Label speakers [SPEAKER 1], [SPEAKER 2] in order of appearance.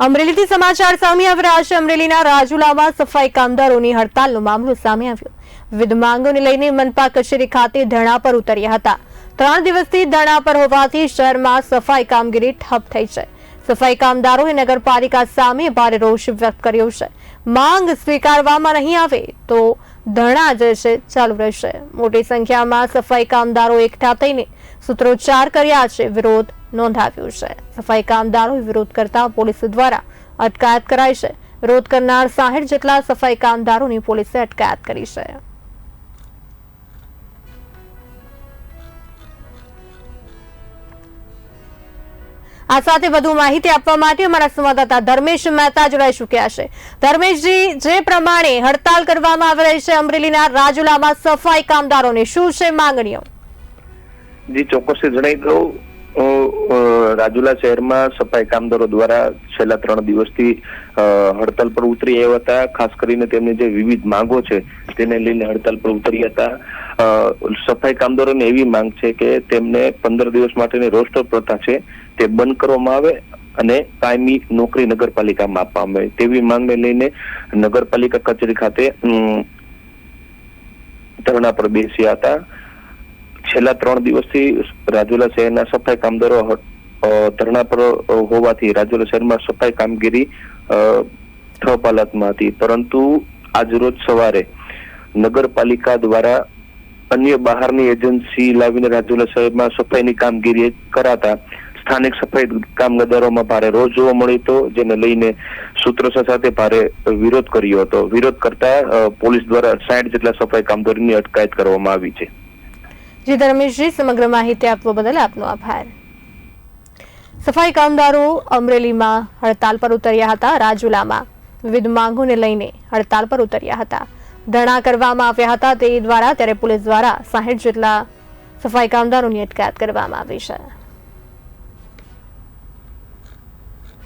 [SPEAKER 1] અમરેલીથી સમાચાર સામે આવી રહ્યા છે। અમરેલીના રાજુલામાં સફાઈ કામદારોની હડતાલનો મામલો સામે આવ્યો। વિવિધ માંગોને લઈને મનપા કચેરી ખાતે ધરણા પર ઉતર્યા હતા। 3 દિવસથી ધરણા પર હોવાથી શહેરમાં સફાઈ કામગીરી ઠપ થઈ છે। સફાઈ કામદારોએ નગરપાલિકા સામે ભારે રોષ વ્યક્ત કર્યો છે। માંગ સ્વીકારવામાં નહીં આવે તો ધરણા જે છે ચાલુ રહેશે। મોટી સંખ્યામાં સફાઈ કામદારો એકઠા થઈને સૂત્રોચ્ચાર કર્યા છે, વિરોધ નોંધાવ્યો છે। સફાઈ કામદારોએ વિરોધ કરતા પોલીસ દ્વારા અટકાયત કરાઈ છે। વિરોધ કરનાર 60 જેટલા સફાઈ કામદારોની પોલીસે અટકાયત કરી છે। આ સાથે વધુ માહિતી આપવા માટે અમારા સંવાદદાતા ધર્મેશ મહેતા જોડાઈ ચૂક્યા છે। ધર્મેશજી, જે પ્રમાણે હડતાલ કરવામાં આવી રહી છે અમરેલીના રાજુલામાં સફાઈ કામદારોની શું છે માંગણીઓ?
[SPEAKER 2] જી, ચોક્કસથી જણાવી દઉં, રાજુલા શહેરમાં સફાઈ કામદારો દ્વારા છેલ્લા 3 દિવસથી હડતાલ પર ઉતરી આવ્યા હતા। ખાસ કરીને તેમની જે વિવિધ માંગો છે તેને લઈને હડતાલ પર ઉતર્યા હતા। સફાઈ કામદારોની એવી માંગ છે કે તેમને 15 દિવસ માટેની રોસ્ટર પ્રથા છે તે બંધ કરવામાં આવે અને કાયમી નોકરી નગરપાલિકામાં આપવામાં આવે તેવી માંગને લઈને નગરપાલિકા કચેરી ખાતે ધરણા પર બેસ્યા હતા। છેલ્લા 3 દિવસથી રાજુલા શહેરના સફાઈ કામદારો ધરણા પર હોવાથી રાજુલા શહેરમાં સફાઈ કામગીરી ઠપ હાલતમાં હતી, પરંતુ આજ રોજ સવારે નગરપાલિકા દ્વારા અન્ય બહારની એજન્સી લાવીને રાજુલા શહેરમાં સફાઈની કામગીરી કરાતા સ્થાનિક સફાઈ કામદારોમાં ભારે રોષ જોવા મળ્યો હતો, જેને લઈને સૂત્રોચ્ચાર સાથે ભારે વિરોધ કર્યો હતો। વિરોધ કરતા પોલીસ દ્વારા 60 જેટલા સફાઈ કામદારોની અટકાયત કરવામાં આવી છે।
[SPEAKER 1] જી ધર્મેશજી, સમગ્ર માહિતી આપવા બદલ આપનો આભાર। સફાઈ કામદારો અમરેલીમાં હડતાલ પર ઉતર્યા હતા। રાજુલામાં વિવિધ માંગોને લઈને હડતાલ પર ઉતર્યા હતા। ધરણા કરવામાં આવ્યા હતા તે દ્વારા ત્યારે પોલીસ દ્વારા 60 જેટલા સફાઈ કામદારોની અટકાયત કરવામાં આવી છે।